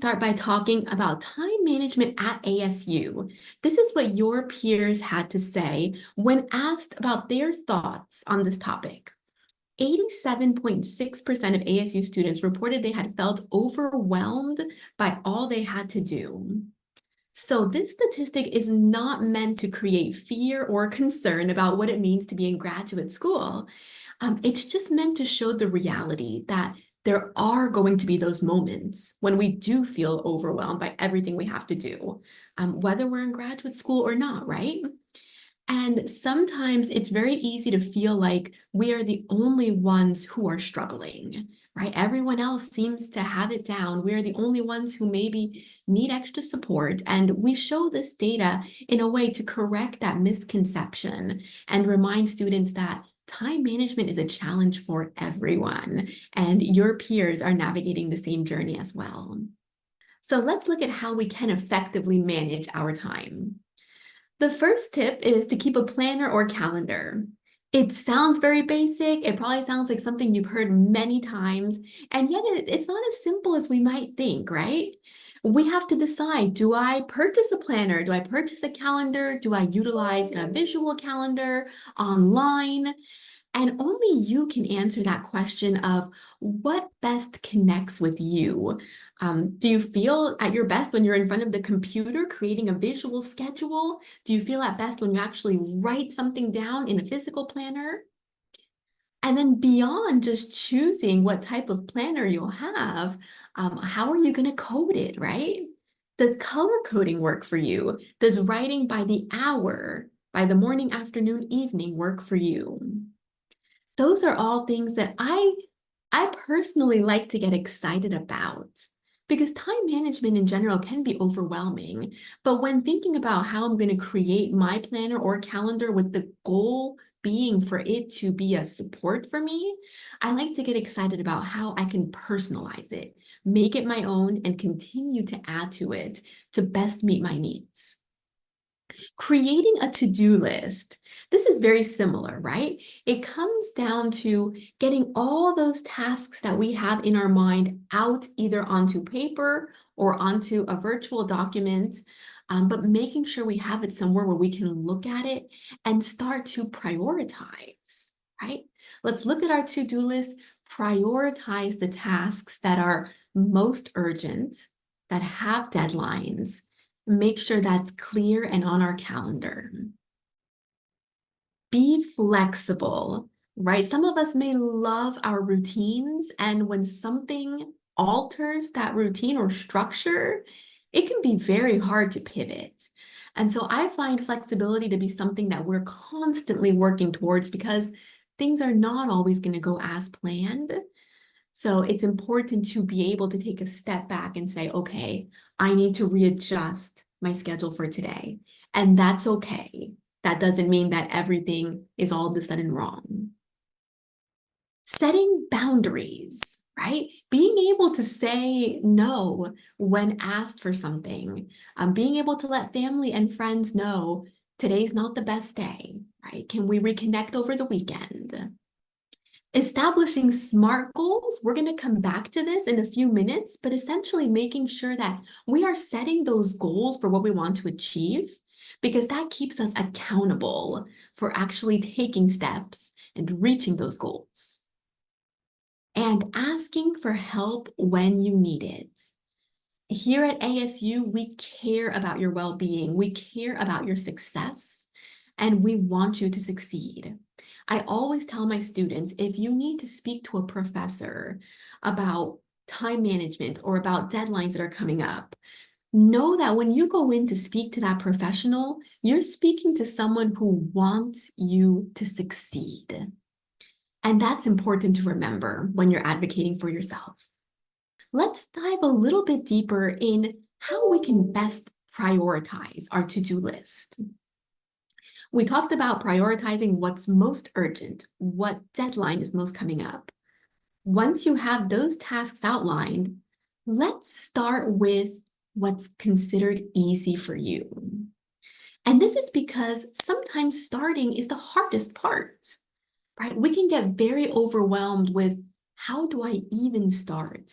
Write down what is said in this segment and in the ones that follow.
start by talking about time management at ASU. This is what your peers had to say when asked about their thoughts on this topic. 87.6% of ASU students reported they had felt overwhelmed by all they had to do. So this statistic is not meant to create fear or concern about what it means to be in graduate school. It's just meant to show the reality that there are going to be those moments when we do feel overwhelmed by everything we have to do, whether we're in graduate school or not, right? And sometimes it's very easy to feel like we are the only ones who are struggling, right? Everyone else seems to have it down. We're the only ones who maybe need extra support. And we show this data in a way to correct that misconception and remind students that time management is a challenge for everyone, and your peers are navigating the same journey as well. So let's look at how we can effectively manage our time. The first tip is to keep a planner or calendar. It sounds very basic. It probably sounds like something you've heard many times, and yet it's not as simple as we might think, right? We have to decide, do I purchase a planner? Do I purchase a calendar? Do I utilize a visual calendar online? And only you can answer that question of what best connects with you. Do you feel at your best when you're in front of the computer creating a visual schedule? Do you feel at best when you actually write something down in a physical planner? And then beyond just choosing what type of planner you'll have, how are you going to code it, right? Does color coding work for you? Does writing by the hour, by the morning, afternoon, evening work for you? Those are all things that I personally like to get excited about because time management in general can be overwhelming. But when thinking about how I'm going to create my planner or calendar with the goal being for it to be a support for me, I like to get excited about how I can personalize it, make it my own, and continue to add to it to best meet my needs. Creating a to-do list. This is very similar, right? It comes down to getting all those tasks that we have in our mind out either onto paper or onto a virtual document, but making sure we have it somewhere where we can look at it and start to prioritize, right? Let's look at our to-do list, prioritize the tasks that are most urgent, that have deadlines, make sure that's clear and on our calendar. Be flexible, right? Some of us may love our routines, and when something alters that routine or structure, it can be very hard to pivot. And so I find flexibility to be something that we're constantly working towards because things are not always going to go as planned. So it's important to be able to take a step back and say, okay, I need to readjust my schedule for today. And that's okay. That doesn't mean that everything is all of a sudden wrong. Setting boundaries, right? Being able to say no when asked for something, being able to let family and friends know today's not the best day, right? Can we reconnect over the weekend? Establishing SMART goals, we're going to come back to this in a few minutes, but essentially making sure that we are setting those goals for what we want to achieve, because that keeps us accountable for actually taking steps and reaching those goals. And asking for help when you need it. Here at ASU, we care about your well-being, we care about your success, and we want you to succeed. I always tell my students, if you need to speak to a professor about time management or about deadlines that are coming up, know that when you go in to speak to that professional, you're speaking to someone who wants you to succeed. And that's important to remember when you're advocating for yourself. Let's dive a little bit deeper in how we can best prioritize our to-do list. We talked about prioritizing what's most urgent, what deadline is most coming up. Once you have those tasks outlined, let's start with what's considered easy for you. And this is because sometimes starting is the hardest part, right? We can get very overwhelmed with how do I even start?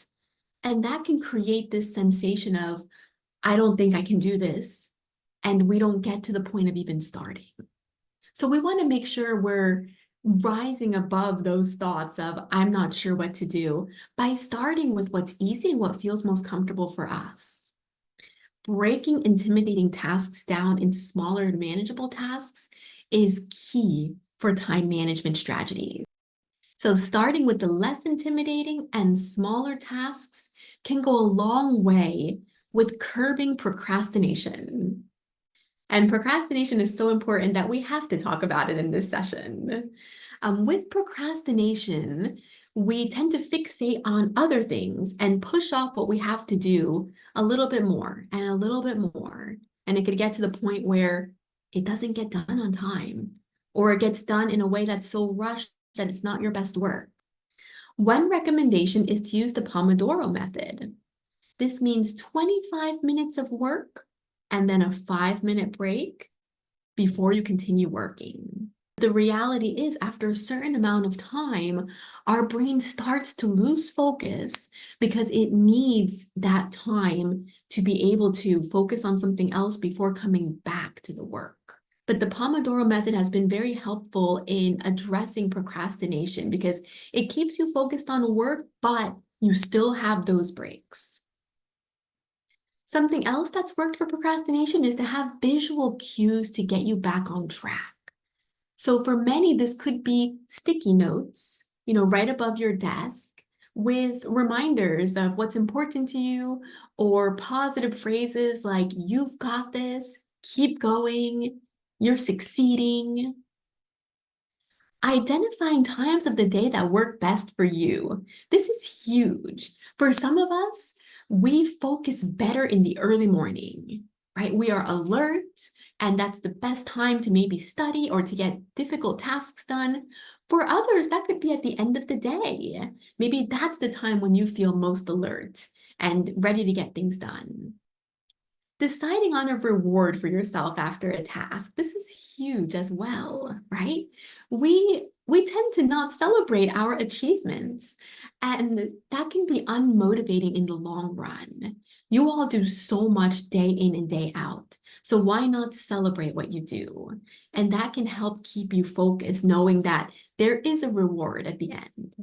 And that can create this sensation of, I don't think I can do this. And we don't get to the point of even starting. So we want to make sure we're rising above those thoughts of, I'm not sure what to do, by starting with what's easy and what feels most comfortable for us. Breaking intimidating tasks down into smaller, manageable tasks is key for time management strategies. So starting with the less intimidating and smaller tasks can go a long way with curbing procrastination. And procrastination is so important that we have to talk about it in this session. With procrastination, we tend to fixate on other things and push off what we have to do a little bit more and a little bit more. And it could get to the point where it doesn't get done on time, or it gets done in a way that's so rushed that it's not your best work. One recommendation is to use the Pomodoro method. This means 25 minutes of work and then a 5-minute break before you continue working. The reality is, after a certain amount of time, our brain starts to lose focus because it needs that time to be able to focus on something else before coming back to the work. But the Pomodoro method has been very helpful in addressing procrastination because it keeps you focused on work, but you still have those breaks. Something else that's worked for procrastination is to have visual cues to get you back on track. So for many, this could be sticky notes, right above your desk with reminders of what's important to you, or positive phrases like, you've got this, keep going, you're succeeding. Identifying times of the day that work best for you. This is huge. For some of us, we focus better in the early morning, right? We are alert, and that's the best time to maybe study or to get difficult tasks done. For others, that could be at the end of the day. Maybe that's the time when you feel most alert and ready to get things done. Deciding on a reward for yourself after a task, this is huge as well, right? We tend to not celebrate our achievements, and that can be unmotivating in the long run. You all do so much day in and day out, so why not celebrate what you do? And that can help keep you focused, knowing that there is a reward at the end.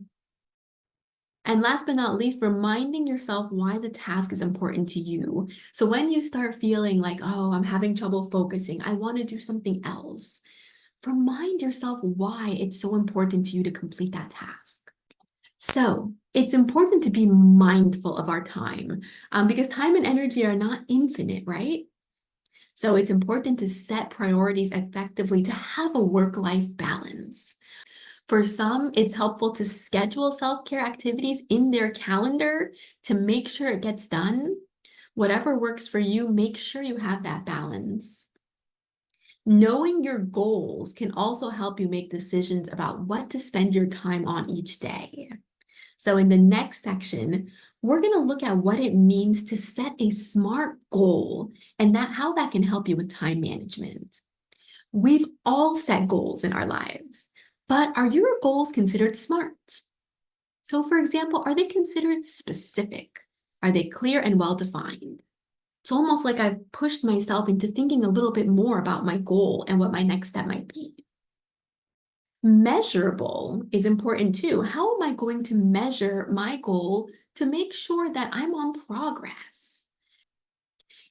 And last but not least, reminding yourself why the task is important to you. So when you start feeling like, oh, I'm having trouble focusing, I want to do something else, remind yourself why it's so important to you to complete that task. So it's important to be mindful of our time, because time and energy are not infinite, right? So it's important to set priorities effectively to have a work-life balance. For some, it's helpful to schedule self-care activities in their calendar to make sure it gets done. Whatever works for you, make sure you have that balance. Knowing your goals can also help you make decisions about what to spend your time on each day. So in the next section, we're going to look at what it means to set a SMART goal and how that can help you with time management. We've all set goals in our lives, but are your goals considered SMART? So for example, are they considered specific? Are they clear and well-defined? It's almost like I've pushed myself into thinking a little bit more about my goal and what my next step might be. Measurable is important too. How am I going to measure my goal to make sure that I'm on progress?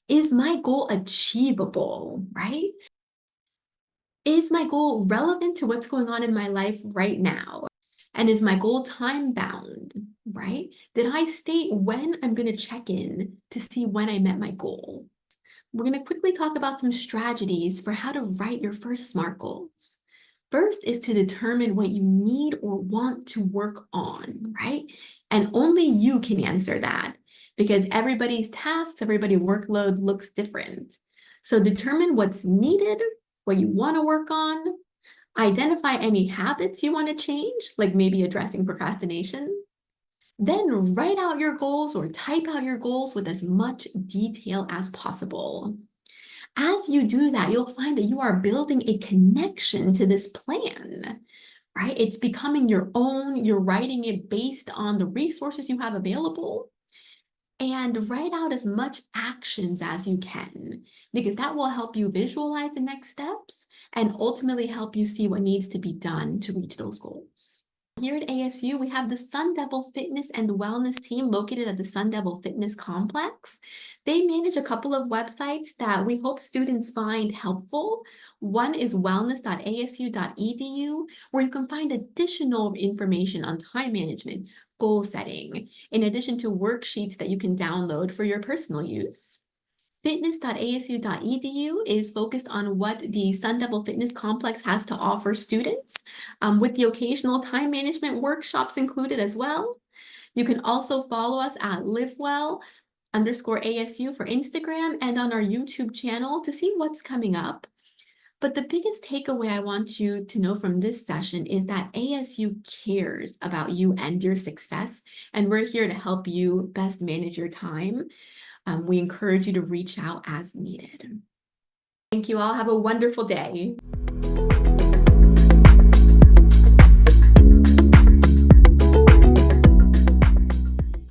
Is my goal achievable, right? Is my goal relevant to what's going on in my life right now? And is my goal time bound, right? Did I state when I'm going to check in to see when I met my goal? We're going to quickly talk about some strategies for how to write your first SMART goals. First is to determine what you need or want to work on, right? And only you can answer that because everybody's tasks, everybody's workload looks different. So determine what's needed, what you want to work on, identify any habits you want to change, like maybe addressing procrastination. Then write out your goals or type out your goals with as much detail as possible. As you do that, you'll find that you are building a connection to this plan, right? It's becoming your own. You're writing it based on the resources you have available. And write out as much actions as you can, because that will help you visualize the next steps and ultimately help you see what needs to be done to reach those goals. Here at ASU, we have the Sun Devil Fitness and Wellness team located at the Sun Devil Fitness Complex. They manage a couple of websites that we hope students find helpful. One is wellness.asu.edu, where you can find additional information on time management, goal setting, in addition to worksheets that you can download for your personal use. Fitness.asu.edu is focused on what the Sun Devil Fitness Complex has to offer students, with the occasional time management workshops included as well. You can also follow us at livewell_ASU for Instagram and on our YouTube channel to see what's coming up. But the biggest takeaway I want you to know from this session is that ASU cares about you and your success, and we're here to help you best manage your time. We encourage you to reach out as needed. Thank you all. Have a wonderful day.